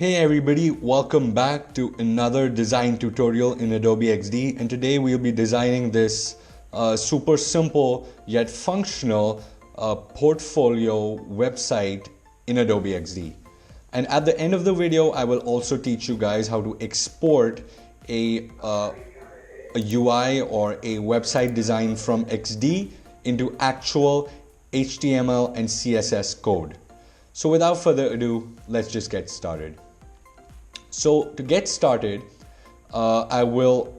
Hey everybody, welcome back to another design tutorial in Adobe XD, and today we'll be designing this super simple yet functional portfolio website in Adobe XD. And at the end of the video, I will also teach you guys how to export a UI or a website design from XD into actual HTML and CSS code. So without further ado, let's just get started. So to get started, I will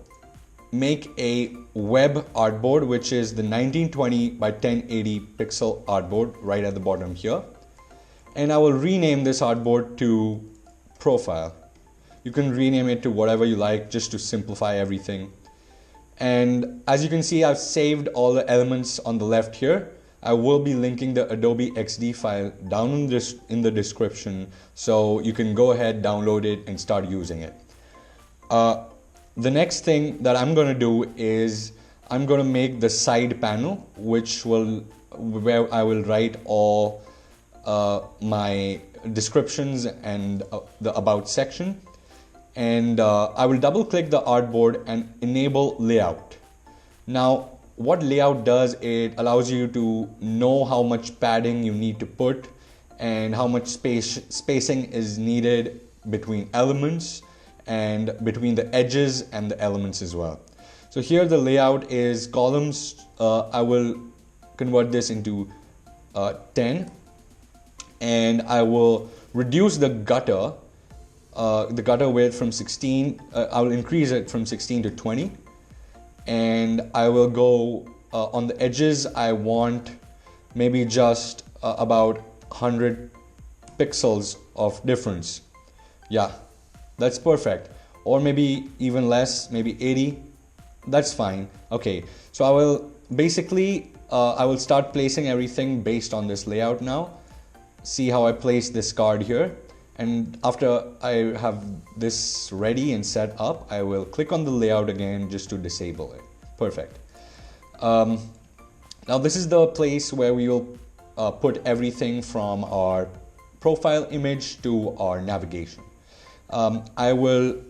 make a web artboard, which is the 1920 by 1080 pixel artboard right at the bottom here. And I will rename this artboard to Profile. You can rename it to whatever you like, just to simplify everything. And as you can see, I've saved all the elements on the left here. I will be linking the Adobe XD file down in the description, so you can go ahead, download it, and start using it. The next thing that I'm going to do is I'm going to make the side panel, where I will write all my descriptions and the about section. And I will double click the artboard and enable layout. Now, what layout does, it allows you to know how much padding you need to put and how much spacing is needed between elements and between the edges and the elements as well. So here the layout is columns. I will convert this into 10, and I will reduce the gutter width from 16. I will increase it from 16 to 20. And I will go on the edges. I want maybe just about 100 pixels of difference. Yeah, that's perfect. Or maybe even less, maybe 80. That's fine. Okay, so I will basically I will start placing everything based on this layout now. See how I place this card here. And after I have this ready and set up, I will click on the layout again just to disable it. Perfect. Now this is the place where we will put everything from our profile image to our navigation. I will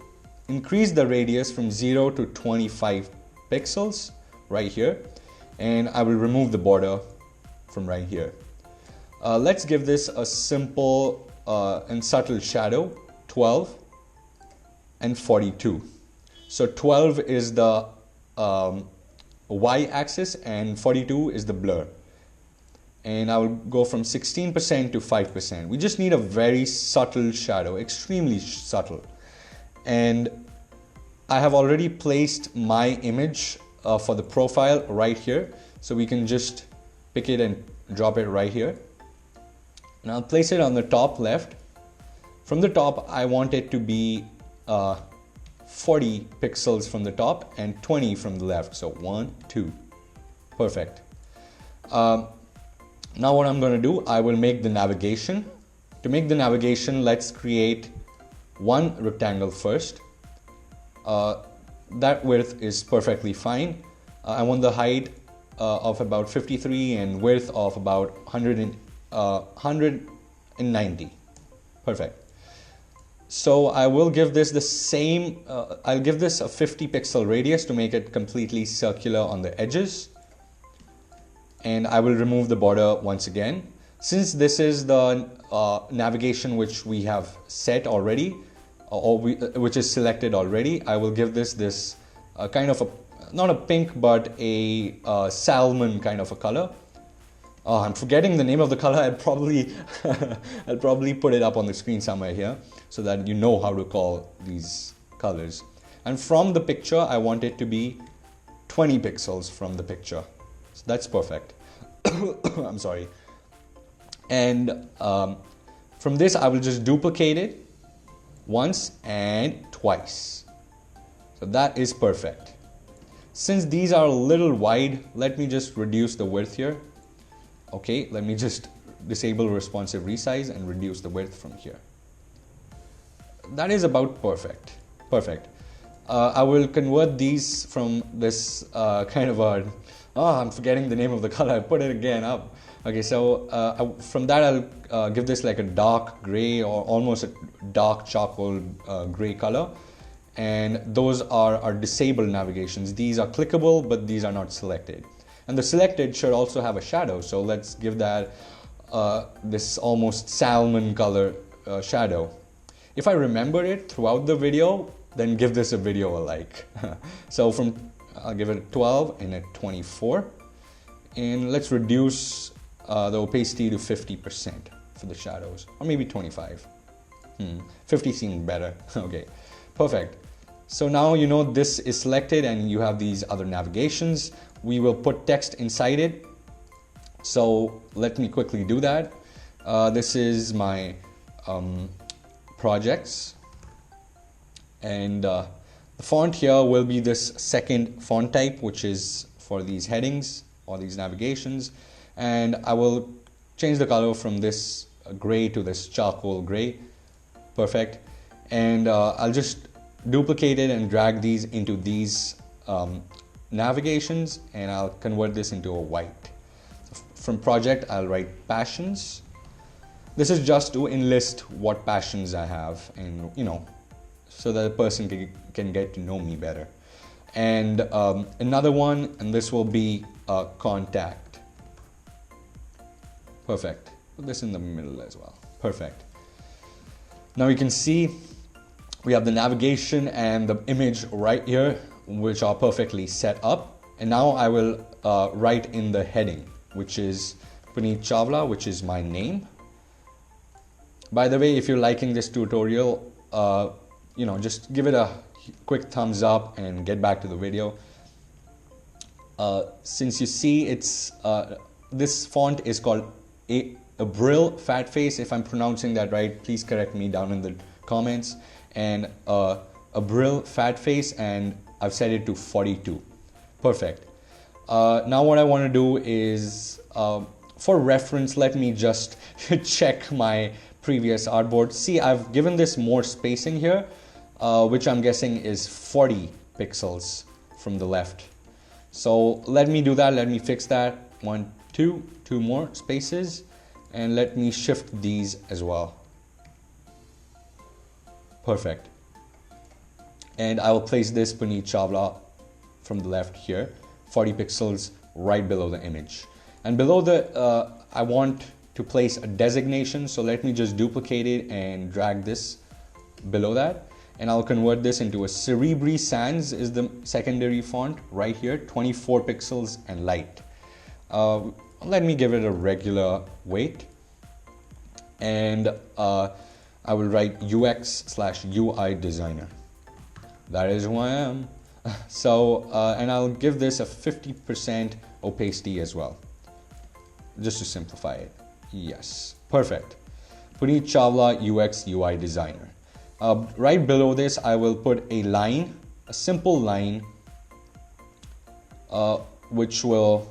increase the radius from 0 to 25 pixels right here, and I will remove the border from right here. Let's give this a simple and subtle shadow, 12 and 42. So 12 is the y-axis and 42 is the blur. And I will go from 16% to 5%. We just need a very subtle shadow, extremely subtle. And I have already placed my image for the profile right here. So we can just pick it and drop it right here. And I'll place it on the top left. From the top, I want it to be 40 pixels from the top and 20 from the left. So 1, 2. Perfect. Now what I'm going to do, I will make the navigation. To make the navigation, let's create one rectangle first. That width is perfectly fine. I want the height of about 53 and width of about 190. Perfect. So I will give this the same, I'll give this a 50 pixel radius to make it completely circular on the edges. And I will remove the border once again. Since this is the navigation which we have set already, which is selected already, I will give this kind of not a pink, but a salmon kind of a color. I'm forgetting the name of the color. I'll probably put it up on the screen somewhere here so that you know how to call these colors. And from the picture, I want it to be 20 pixels from the picture. So that's perfect. I'm sorry. And from this, I will just duplicate it once and twice. So that is perfect. Since these are a little wide, let me just reduce the width here. Okay, let me just disable responsive resize and reduce the width from here. That is about perfect. Perfect. I will convert these from this kind of a, I'm forgetting the name of the color. I put it again up. Okay, so from that I'll give this like a dark gray or almost a dark charcoal gray color. And those are our disabled navigations. These are clickable, but these are not selected. And the selected should also have a shadow. So let's give that this almost salmon color shadow. If I remember it throughout the video, then give this a video a like. So I'll give it a 12 and a 24. And let's reduce the opacity to 50% for the shadows, or maybe 25. 50 seems better. Okay, perfect. So now you know this is selected and you have these other navigations. We will put text inside it. So let me quickly do that. This is my projects, and the font here will be this second font type, which is for these headings or these navigations. And I will change the color from this gray to this charcoal gray. Perfect. And I'll just duplicate it and drag these into these navigations, and I'll convert this into a white. From project, I'll write passions. This is just to enlist what passions I have, and so that the person can get to know me better. And another one, and this will be contact. Perfect. Put this in the middle as well. Perfect. Now you can see we have the navigation and the image right here, which are perfectly set up. And now I will write in the heading, which is Puneet Chawla, which is my name. By the way, if you're liking this tutorial, just give it a quick thumbs up and get back to the video. Since you see it's this font is called a Brill fat face. If I'm pronouncing that right, please correct me down in the comments. And a Brill fat face, and I've set it to 42. Perfect. Now what I want to do is, for reference, let me just check my previous artboard. See, I've given this more spacing here, which I'm guessing is 40 pixels from the left. So let me do that. Let me fix that. 1, 2 more spaces, and let me shift these as well. Perfect. And I will place this Puneet Chawla from the left here, 40 pixels right below the image. And below the, I want to place a designation. So let me just duplicate it and drag this below that. And I'll convert this into a Cerebri Sans is the secondary font right here, 24 pixels and light. Let me give it a regular weight. And I will write UX/UI designer. That is who I am. So, and I'll give this a 50% opacity as well, just to simplify it. Yes, perfect. Puneet Chawla, UX/UI designer. Right below this, I will put a line, a simple line, which will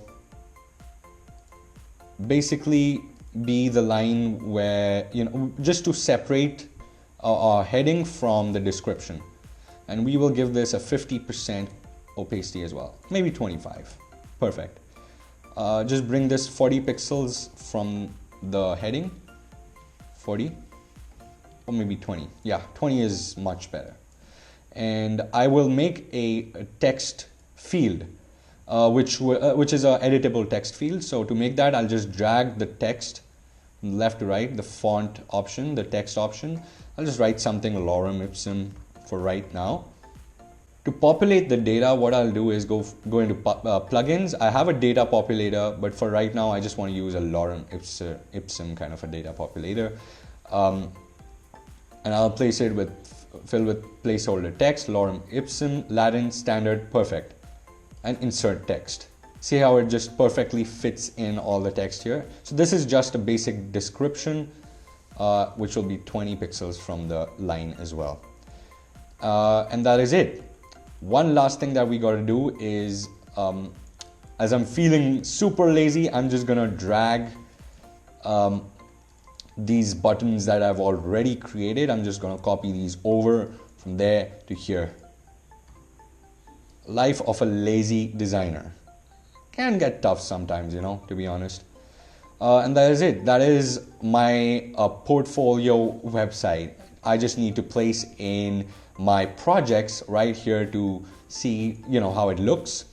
basically be the line where, just to separate our heading from the description. And we will give this a 50% opacity as well, maybe 25. Perfect. Just bring this 40 pixels from the heading, 40, or maybe 20. Yeah, 20 is much better. And I will make a text field, which is an editable text field. So to make that, I'll just drag the text from left to right, the font option, the text option. I'll just write something lorem ipsum for right now. To populate the data, what I'll do is go into plugins. I have a data populator, but for right now, I just want to use a lorem ipsum kind of a data populator. And I'll place it fill with placeholder text, lorem ipsum, Latin, standard, perfect. And insert text. See how it just perfectly fits in all the text here. So this is just a basic description, which will be 20 pixels from the line as well. And that is it. One last thing that we got to do is, as I'm feeling super lazy, I'm just gonna drag these buttons that I've already created. I'm just gonna copy these over from there to here. Life of a lazy designer can get tough sometimes, to be honest. And that is it. That is my portfolio website. I just need to place in my projects right here to see, how it looks.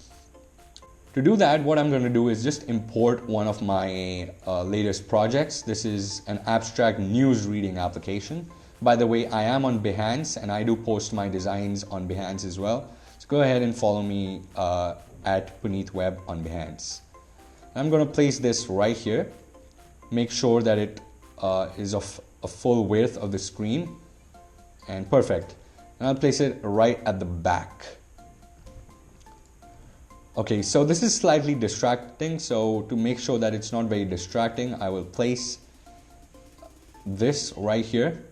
To do that, what I'm going to do is just import one of my latest projects. This is an abstract news reading application. By the way, I am on Behance and I do post my designs on Behance as well. So go ahead and follow me at Puneet Web on Behance. I'm going to place this right here. Make sure that it is of a full width of the screen, and perfect. And I'll place it right at the back. Okay, so this is slightly distracting, so to make sure that it's not very distracting, I will place this right here,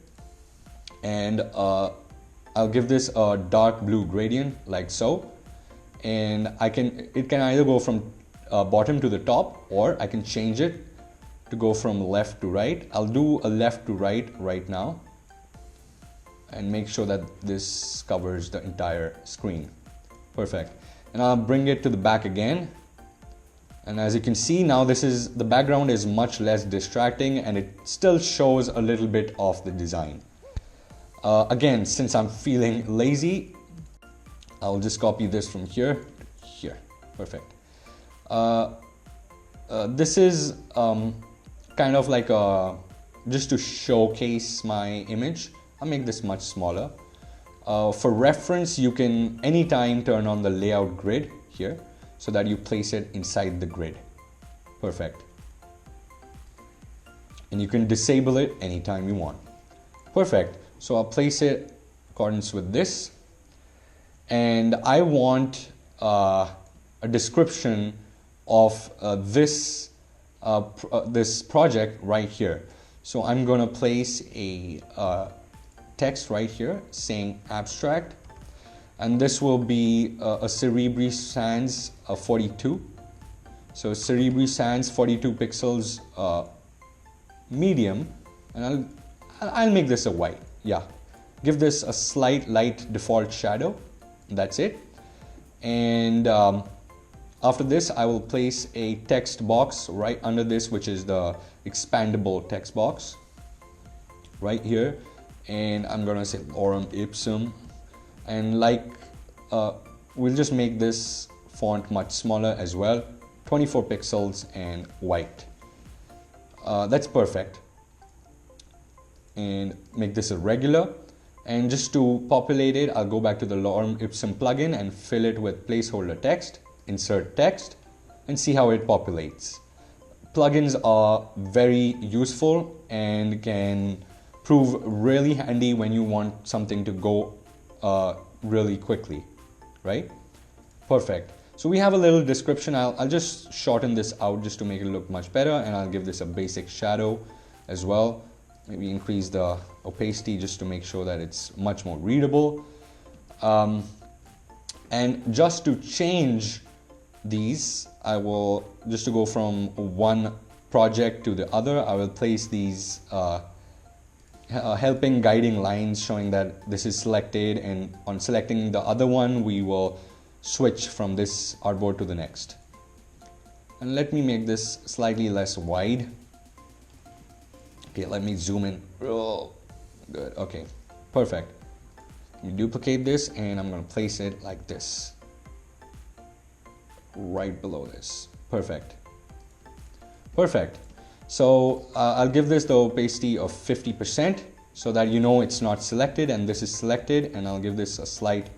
and I'll give this a dark blue gradient like so, and it can either go from bottom to the top, or I can change it to go from left to right. I'll do a left to right now, and make sure that this covers the entire screen. Perfect. And I'll bring it to the back again, and as you can see now, the background is much less distracting and it still shows a little bit of the design. Again, since I'm feeling lazy, I'll just copy this from here to here. Perfect. This is kind of like just to showcase my image. I'll make this much smaller. For reference, you can anytime turn on the layout grid here so that you place it inside the grid. Perfect. And you can disable it anytime you want. Perfect. So I'll place it in accordance with this. And I want a description of this project right here. So I'm going to place a text right here saying abstract, and this will be a Cerebri Sans 42. So Cerebri Sans 42 pixels medium, and I'll make this a white. Yeah, give this a slight light default shadow. That's it. And after this, I will place a text box right under this, which is the expandable text box right here. And I'm gonna say lorem ipsum, and we'll just make this font much smaller as well, 24 pixels and white. That's perfect. And make this a regular, and just to populate it, I'll go back to the lorem ipsum plugin and fill it with placeholder text, insert text, and see how it populates. Plugins are very useful and can prove really handy when you want something to go really quickly, right? Perfect. So we have a little description. I'll just shorten this out just to make it look much better, and I'll give this a basic shadow as well. Maybe increase the opacity just to make sure that it's much more readable. And just to change these, I will, just to go from one project to the other, I will place these helping guiding lines showing that this is selected, and on selecting the other one we will switch from this artboard to the next. And let me make this slightly less wide. Okay, let me zoom in real good. Okay, perfect. You duplicate this, and I'm going to place it like this right below this. Perfect. So I'll give this the opacity of 50% so that you know it's not selected and this is selected, and I'll give this a slight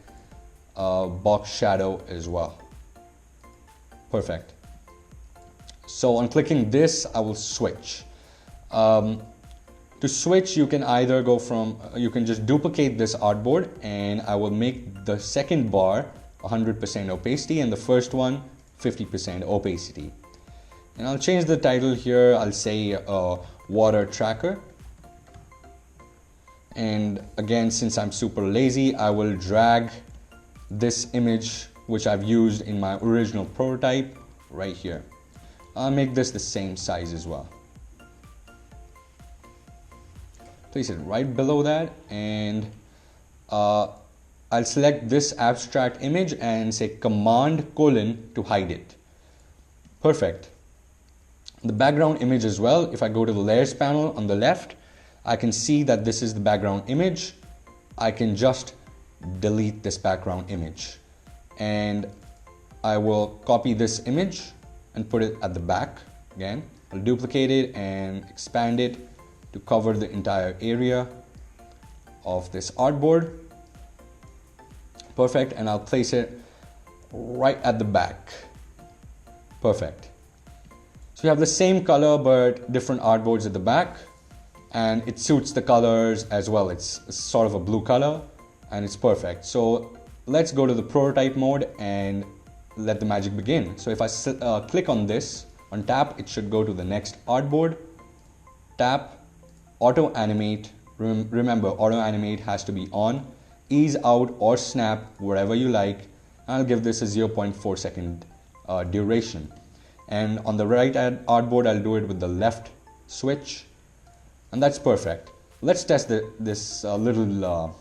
box shadow as well. Perfect. So on clicking this, I will switch. To switch, you can either go from, you can just duplicate this artboard, and I will make the second bar 100% opacity and the first one 50% opacity. And I'll change the title here. I'll say water tracker. And again, since I'm super lazy, I will drag this image, which I've used in my original prototype, right here. I'll make this the same size as well. Place it right below that, and I'll select this abstract image and say Command: to hide it. Perfect. The background image as well. If I go to the layers panel on the left, I can see that this is the background image. I can just delete this background image, and I will copy this image and put it at the back. Again, I'll duplicate it and expand it to cover the entire area of this artboard. Perfect. And I'll place it right at the back. Perfect. So you have the same color but different artboards at the back, and it suits the colors as well. It's sort of a blue color and it's perfect. So let's go to the prototype mode and let the magic begin. So if I click on this, on tap, it should go to the next artboard. Tap, auto animate. Remember, auto animate has to be on. Ease out or snap, whatever you like. I'll give this a 0.4 second duration. And on the right artboard, I'll do it with the left switch. And that's perfect. Let's test this little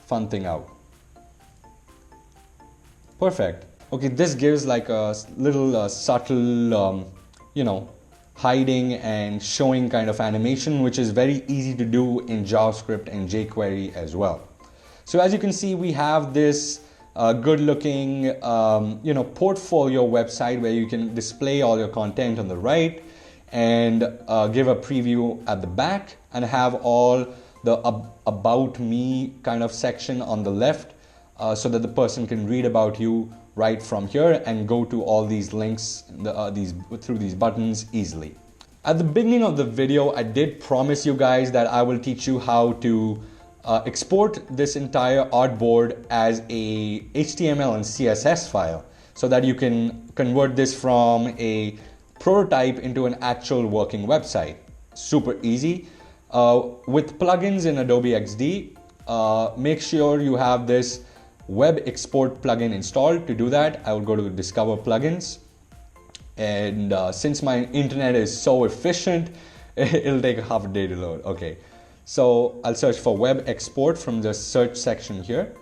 fun thing out. Perfect. Okay, this gives like a little subtle, hiding and showing kind of animation, which is very easy to do in JavaScript and jQuery as well. So as you can see, we have this good looking, portfolio website where you can display all your content on the right and give a preview at the back, and have all the about me kind of section on the left, so that the person can read about you right from here and go to all these links through these buttons easily. At the beginning of the video, I did promise you guys that I will teach you how to export this entire artboard as a HTML and CSS file, so that you can convert this from a prototype into an actual working website. Super easy. With plugins in Adobe XD, make sure you have this web export plugin installed. To do that, I will go to discover plugins, and since my internet is so efficient, it'll take half a day to load. Okay, so I'll search for web export from the search section here,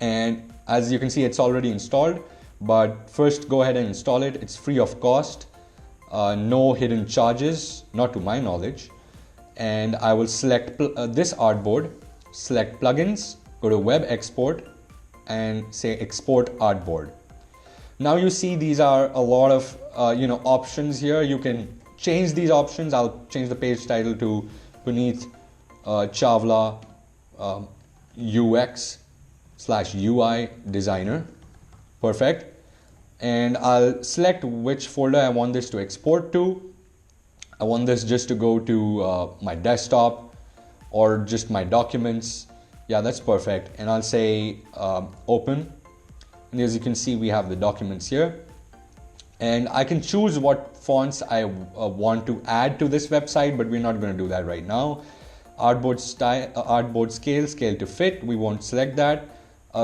and as you can see, it's already installed. But first, go ahead and install it. It's free of cost, no hidden charges, not to my knowledge. And I will select this artboard, select plugins, go to web export and say export artboard. Now you see these are a lot of options here. You can change these options. I'll change the page title to Puneet Chawla UX/UI designer. Perfect. And I'll select which folder I want this to export to. I want this just to go to my desktop or just my documents. Yeah, that's perfect. And I'll say open. And as you can see, we have the documents here. And I can choose what fonts I want to add to this website, but we're not going to do that right now. Artboard style, artboard scale to fit. We won't select that.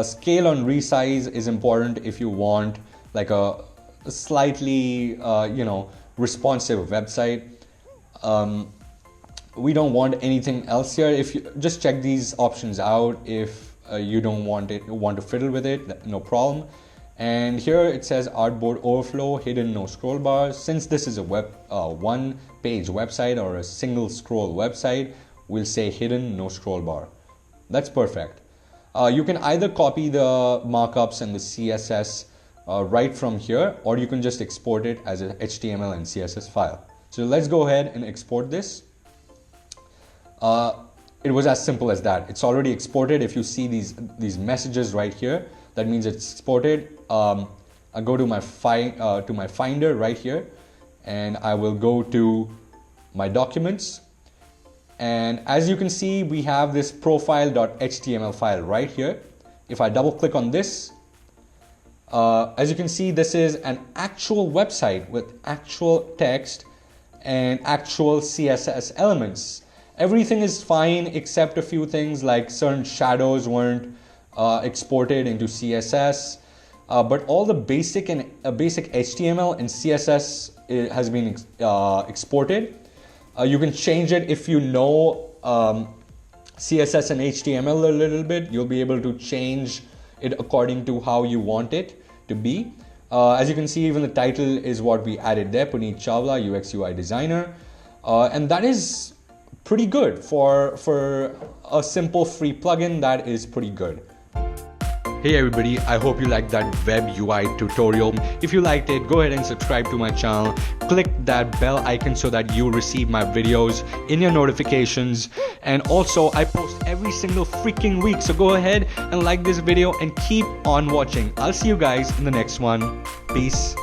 Scale on resize is important if you want like a slightly responsive website. We don't want anything else here. If you just check these options out, if you don't want to fiddle with it, no problem. And here it says artboard overflow, hidden no scroll bars. Since this is a one page website or a single scroll website, we'll say hidden no scroll bar. That's perfect. You can either copy the markups and the CSS right from here, or you can just export it as a HTML and CSS file. So let's go ahead and export this. It was as simple as that. It's already exported. If you see these messages right here, that means it's exported. I go to my Finder right here, and I will go to my documents. And as you can see, we have this profile.html file right here. If I double click on this, as you can see, this is an actual website with actual text and actual CSS elements. Everything is fine except a few things, like certain shadows weren't exported into CSS, but all the basic HTML and CSS has been exported. You can change it if you know CSS and HTML a little bit. You'll be able to change it according to how you want it to be. As you can see, even the title is what we added there, Puneet Chawla, UX UI designer. And that is pretty good for a simple free plugin. That is pretty good. Hey everybody, I hope you liked that web UI tutorial. If you liked it, go ahead and subscribe to my channel. Click that bell icon so that you receive my videos in your notifications. And also, I post every single freaking week. So go ahead and like this video and keep on watching. I'll see you guys in the next one. Peace.